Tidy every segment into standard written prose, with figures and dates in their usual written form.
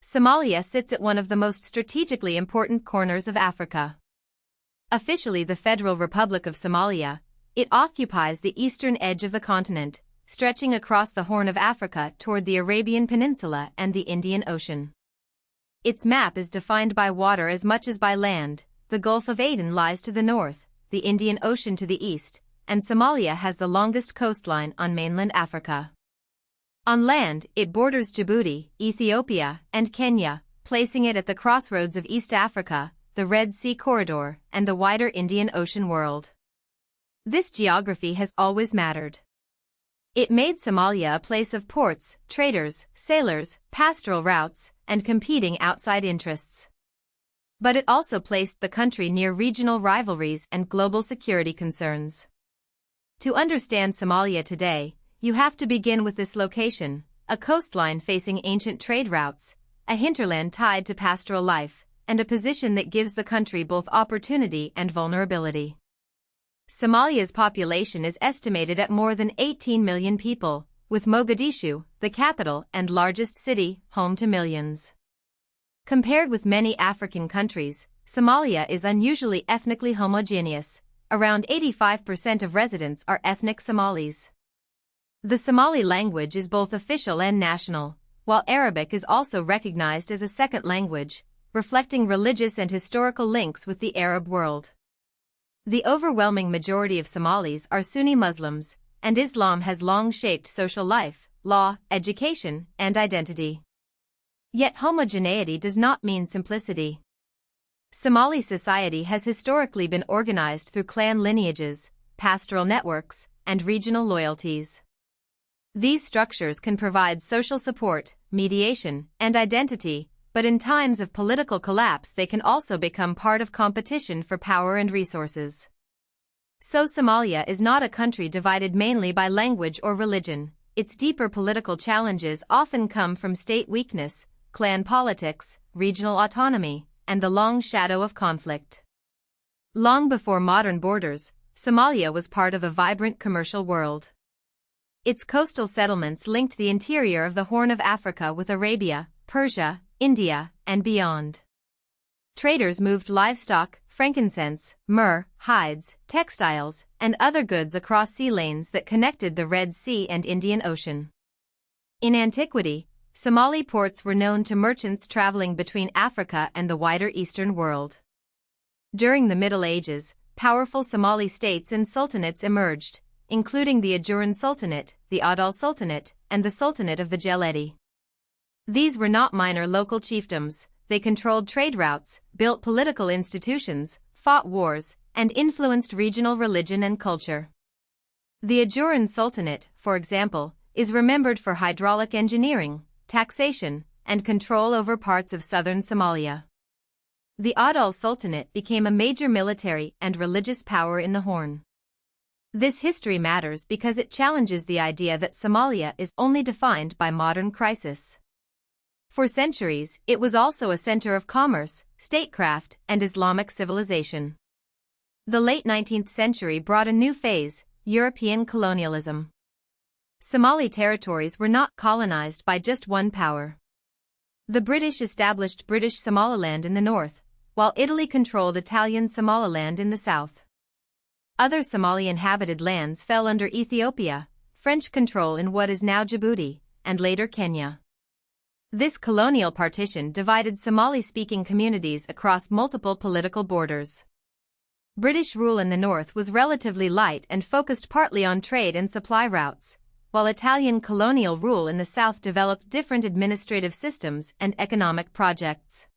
Somalia sits at one of the most strategically important corners of Africa. Officially the Federal Republic of Somalia, it occupies the eastern edge of the continent, stretching across the Horn of Africa toward the Arabian Peninsula and the Indian Ocean. Its map is defined by water as much as by land. The Gulf of Aden lies to the north, the Indian Ocean to the east, and Somalia has the longest coastline on mainland Africa. On land, it borders Djibouti, Ethiopia, and Kenya, placing it at the crossroads of East Africa, the Red Sea corridor, and the wider Indian Ocean world. This geography has always mattered. It made Somalia a place of ports, traders, sailors, pastoral routes, and competing outside interests. But it also placed the country near regional rivalries and global security concerns. To understand Somalia today, you have to begin with this location, a coastline facing ancient trade routes, a hinterland tied to pastoral life, and a position that gives the country both opportunity and vulnerability. Somalia's population is estimated at more than 18 million people, with Mogadishu, the capital and largest city, home to millions. Compared with many African countries, Somalia is unusually ethnically homogeneous. Around 85% of residents are ethnic Somalis. The Somali language is both official and national, while Arabic is also recognized as a second language, reflecting religious and historical links with the Arab world. The overwhelming majority of Somalis are Sunni Muslims, and Islam has long shaped social life, law, education, and identity. Yet homogeneity does not mean simplicity. Somali society has historically been organized through clan lineages, pastoral networks, and regional loyalties. These structures can provide social support, mediation, and identity, but in times of political collapse they can also become part of competition for power and resources. So Somalia is not a country divided mainly by language or religion. Its deeper political challenges often come from state weakness, clan politics, regional autonomy, and the long shadow of conflict. Long before modern borders, Somalia was part of a vibrant commercial world. Its coastal settlements linked the interior of the Horn of Africa with Arabia, Persia, India, and beyond. Traders moved livestock, frankincense, myrrh, hides, textiles, and other goods across sea lanes that connected the Red Sea and Indian Ocean. In antiquity, Somali ports were known to merchants traveling between Africa and the wider Eastern world. During the Middle Ages, powerful Somali states and sultanates emerged, including the Ajuran Sultanate, the Adal Sultanate, and the Sultanate of the Geledi. These were not minor local chiefdoms. They controlled trade routes, built political institutions, fought wars, and influenced regional religion and culture. The Ajuran Sultanate, for example, is remembered for hydraulic engineering, taxation, and control over parts of southern Somalia. The Adal Sultanate became a major military and religious power in the Horn. This history matters because it challenges the idea that Somalia is only defined by modern crisis. For centuries, it was also a center of commerce, statecraft, and Islamic civilization. The late 19th century brought a new phase, European colonialism. Somali territories were not colonized by just one power. The British established British Somaliland in the north, while Italy controlled Italian Somaliland in the south. Other Somali-inhabited lands fell under Ethiopia, French control in what is now Djibouti, and later Kenya. This colonial partition divided Somali-speaking communities across multiple political borders. British rule in the north was relatively light and focused partly on trade and supply routes, while Italian colonial rule in the south developed different administrative systems and economic projects.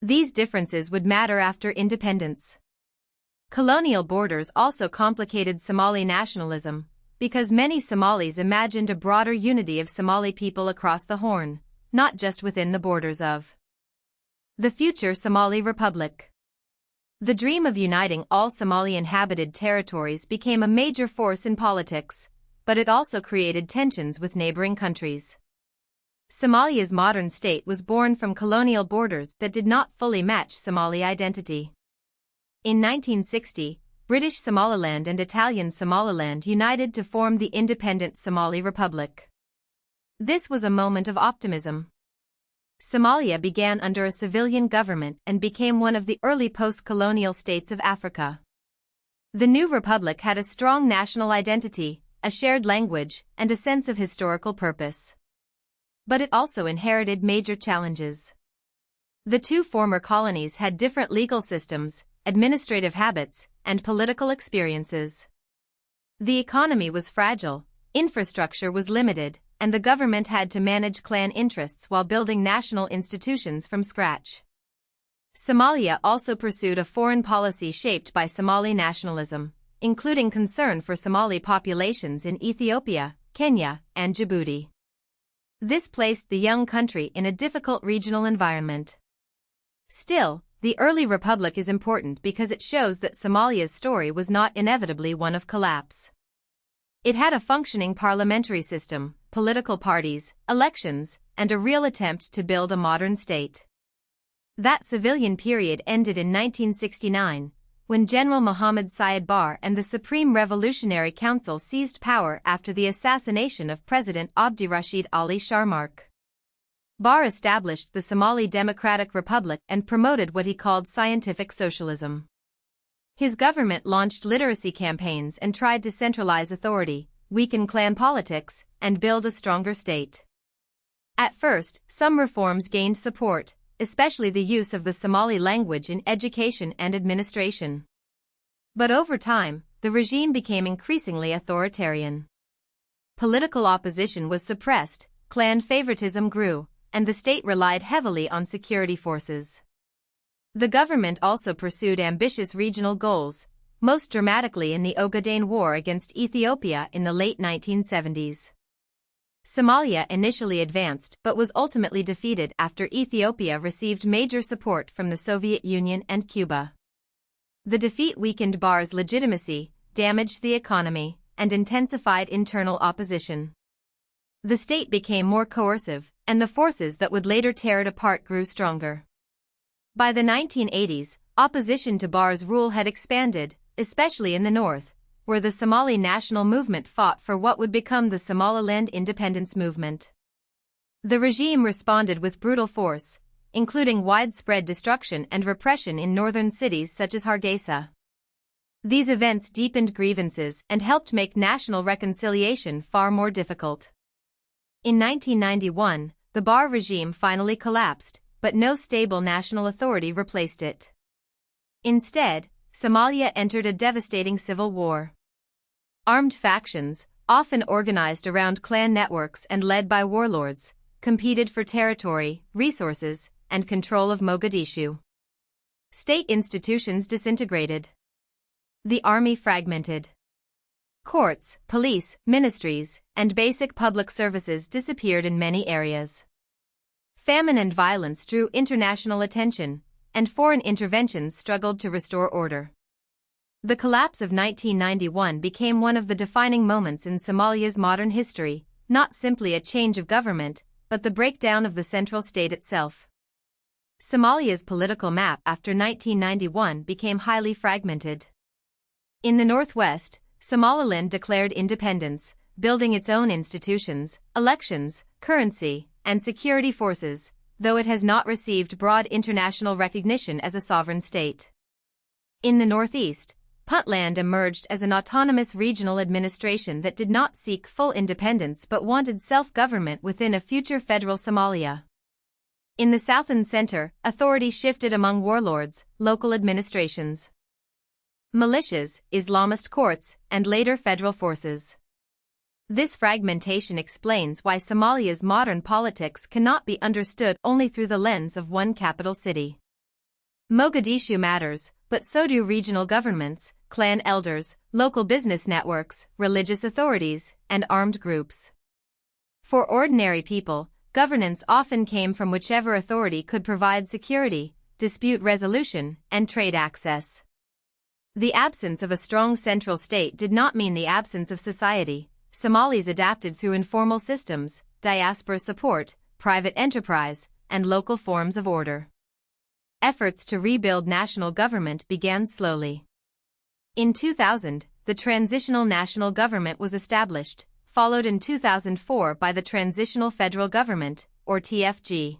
These differences would matter after independence. Colonial borders also complicated Somali nationalism, because many Somalis imagined a broader unity of Somali people across the Horn, not just within the borders of the future Somali Republic. The dream of uniting all Somali-inhabited territories became a major force in politics, but it also created tensions with neighboring countries. Somalia's modern state was born from colonial borders that did not fully match Somali identity. In 1960, British Somaliland and Italian Somaliland united to form the independent Somali Republic. This was a moment of optimism. Somalia began under a civilian government and became one of the early post-colonial states of Africa. The new republic had a strong national identity, a shared language, and a sense of historical purpose. But it also inherited major challenges. The two former colonies had different legal systems, administrative habits, and political experiences. The economy was fragile, infrastructure was limited, and the government had to manage clan interests while building national institutions from scratch. Somalia also pursued a foreign policy shaped by Somali nationalism, including concern for Somali populations in Ethiopia, Kenya, and Djibouti. This placed the young country in a difficult regional environment. Still, the early republic is important because it shows that Somalia's story was not inevitably one of collapse. It had a functioning parliamentary system, political parties, elections, and a real attempt to build a modern state. That civilian period ended in 1969, when General Mohammed Siad Barre and the Supreme Revolutionary Council seized power after the assassination of President Abdirashid Ali Sharmarke. Barre established the Somali Democratic Republic and promoted what he called scientific socialism. His government launched literacy campaigns and tried to centralize authority, weaken clan politics, and build a stronger state. At first, some reforms gained support, especially the use of the Somali language in education and administration. But over time, the regime became increasingly authoritarian. Political opposition was suppressed, clan favoritism grew, and the state relied heavily on security forces. The government also pursued ambitious regional goals, most dramatically in the Ogaden War against Ethiopia in the late 1970s. Somalia initially advanced but was ultimately defeated after Ethiopia received major support from the Soviet Union and Cuba. The defeat weakened Barre's legitimacy, damaged the economy, and intensified internal opposition. The state became more coercive, and the forces that would later tear it apart grew stronger. By the 1980s, opposition to Barre's rule had expanded, especially in the north, where the Somali national movement fought for what would become the Somaliland independence movement. The regime responded with brutal force, including widespread destruction and repression in northern cities such as Hargeisa. These events deepened grievances and helped make national reconciliation far more difficult. In 1991, the Barre regime finally collapsed, but no stable national authority replaced it. Instead, Somalia entered a devastating civil war. Armed factions, often organized around clan networks and led by warlords, competed for territory, resources, and control of Mogadishu. State institutions disintegrated. The army fragmented. Courts, police, ministries, and basic public services disappeared in many areas. Famine and violence drew international attention, and foreign interventions struggled to restore order. The collapse of 1991 became one of the defining moments in Somalia's modern history, not simply a change of government, but the breakdown of the central state itself. Somalia's political map after 1991 became highly fragmented. In the northwest, Somaliland declared independence, building its own institutions, elections, currency, and security forces, though it has not received broad international recognition as a sovereign state. In the northeast, Puntland emerged as an autonomous regional administration that did not seek full independence but wanted self-government within a future federal Somalia. In the south and center, authority shifted among warlords, local administrations, militias, Islamist courts, and later federal forces. This fragmentation explains why Somalia's modern politics cannot be understood only through the lens of one capital city. Mogadishu matters, but so do regional governments, clan elders, local business networks, religious authorities, and armed groups. For ordinary people, governance often came from whichever authority could provide security, dispute resolution, and trade access. The absence of a strong central state did not mean the absence of society. Somalis adapted through informal systems, diaspora support, private enterprise, and local forms of order. Efforts to rebuild national government began slowly. In 2000, the Transitional National Government was established, followed in 2004 by the Transitional Federal Government, or TFG.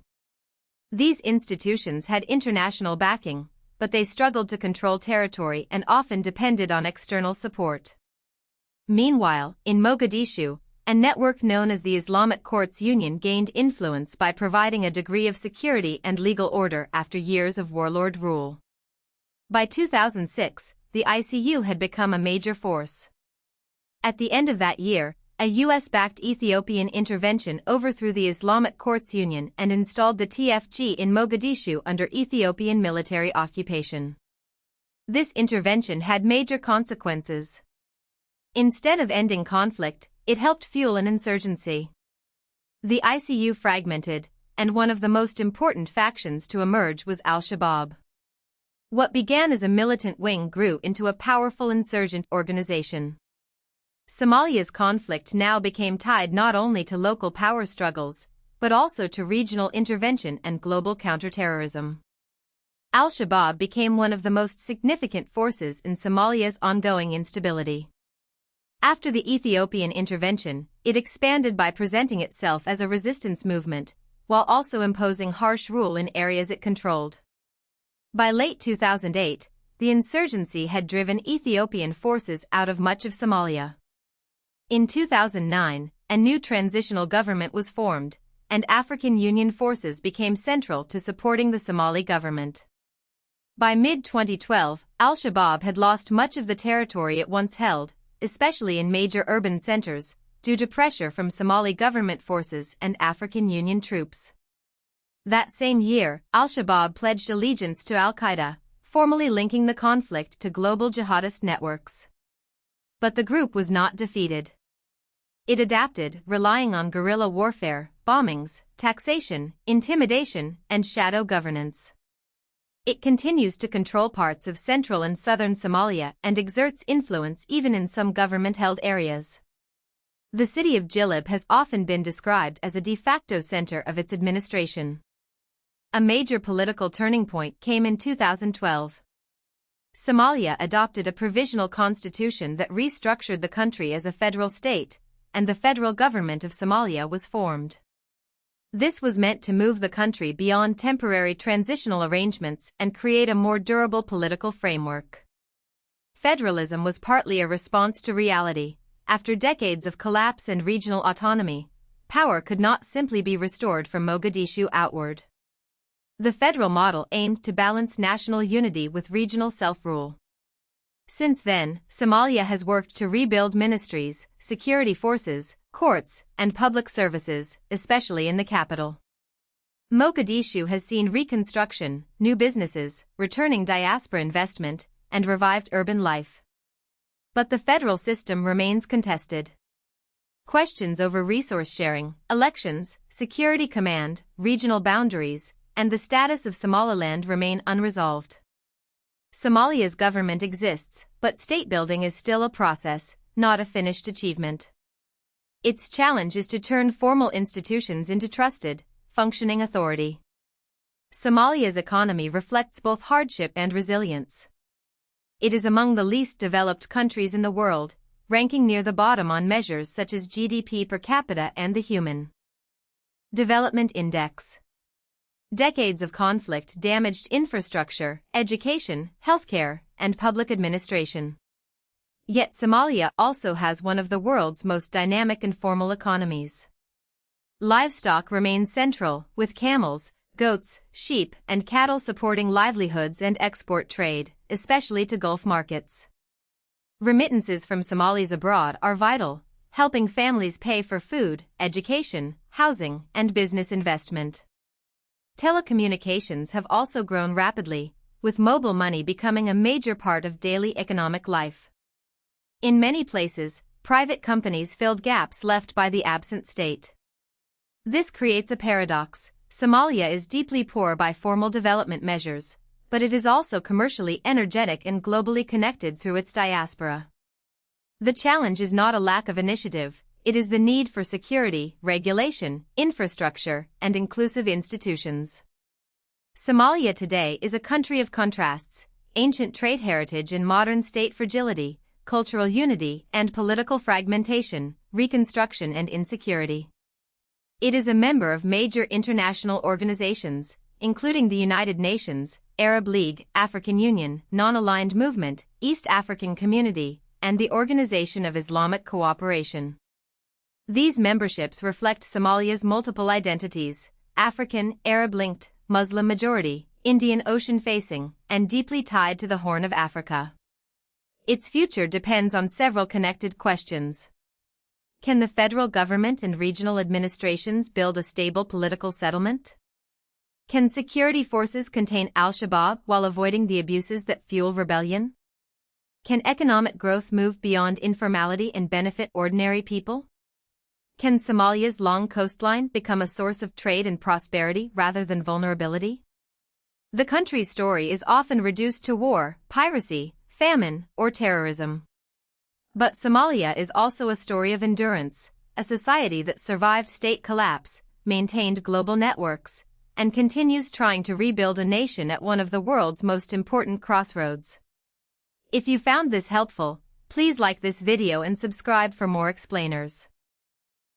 These institutions had international backing, but they struggled to control territory and often depended on external support. Meanwhile, in Mogadishu, a network known as the Islamic Courts Union gained influence by providing a degree of security and legal order after years of warlord rule. By 2006, the ICU had become a major force. At the end of that year, a US-backed Ethiopian intervention overthrew the Islamic Courts Union and installed the TFG in Mogadishu under Ethiopian military occupation. This intervention had major consequences. Instead of ending conflict, it helped fuel an insurgency. The ICU fragmented, and one of the most important factions to emerge was al-Shabaab. What began as a militant wing grew into a powerful insurgent organization. Somalia's conflict now became tied not only to local power struggles, but also to regional intervention and global counterterrorism. Al-Shabaab became one of the most significant forces in Somalia's ongoing instability. After the Ethiopian intervention, it expanded by presenting itself as a resistance movement, while also imposing harsh rule in areas it controlled. By late 2008, the insurgency had driven Ethiopian forces out of much of Somalia. In 2009, a new transitional government was formed, and African Union forces became central to supporting the Somali government. By mid-2012, al-Shabaab had lost much of the territory it once held, especially in major urban centers, due to pressure from Somali government forces and African Union troops. That same year, al-Shabaab pledged allegiance to al-Qaeda, formally linking the conflict to global jihadist networks. But the group was not defeated. It adapted, relying on guerrilla warfare, bombings, taxation, intimidation, and shadow governance. It continues to control parts of central and southern Somalia and exerts influence even in some government-held areas. The city of Geledi has often been described as a de facto center of its administration. A major political turning point came in 2012. Somalia adopted a provisional constitution that restructured the country as a federal state, and the federal government of Somalia was formed. This was meant to move the country beyond temporary transitional arrangements and create a more durable political framework. Federalism was partly a response to reality. After decades of collapse and regional autonomy, power could not simply be restored from Mogadishu outward. The federal model aimed to balance national unity with regional self-rule. Since then, Somalia has worked to rebuild ministries, security forces, courts, and public services, especially in the capital. Mogadishu has seen reconstruction, new businesses, returning diaspora investment, and revived urban life. But the federal system remains contested. Questions over resource sharing, elections, security command, regional boundaries, and the status of Somaliland remain unresolved. Somalia's government exists, but state-building is still a process, not a finished achievement. Its challenge is to turn formal institutions into trusted, functioning authority. Somalia's economy reflects both hardship and resilience. It is among the least developed countries in the world, ranking near the bottom on measures such as GDP per capita and the Human Development Index. Decades of conflict damaged infrastructure, education, healthcare, and public administration. Yet Somalia also has one of the world's most dynamic and formal economies. Livestock remains central, with camels, goats, sheep, and cattle supporting livelihoods and export trade, especially to Gulf markets. Remittances from Somalis abroad are vital, helping families pay for food, education, housing, and business investment. Telecommunications have also grown rapidly, with mobile money becoming a major part of daily economic life. In many places, private companies filled gaps left by the absent state. This creates a paradox. Somalia is deeply poor by formal development measures, but it is also commercially energetic and globally connected through its diaspora. The challenge is not a lack of initiative, it is the need for security, regulation, infrastructure, and inclusive institutions. Somalia today is a country of contrasts, ancient trade heritage and modern state fragility, cultural unity and political fragmentation, reconstruction and insecurity. It is a member of major international organizations, including the United Nations, Arab League, African Union, Non-Aligned Movement, East African Community, and the Organization of Islamic Cooperation. These memberships reflect Somalia's multiple identities: African, Arab-linked, Muslim majority, Indian Ocean facing, and deeply tied to the Horn of Africa. Its future depends on several connected questions. Can the federal government and regional administrations build a stable political settlement? Can security forces contain al-Shabaab while avoiding the abuses that fuel rebellion? Can economic growth move beyond informality and benefit ordinary people? Can Somalia's long coastline become a source of trade and prosperity rather than vulnerability? The country's story is often reduced to war, piracy, famine, or terrorism. But Somalia is also a story of endurance, a society that survived state collapse, maintained global networks, and continues trying to rebuild a nation at one of the world's most important crossroads. If you found this helpful, please like this video and subscribe for more explainers.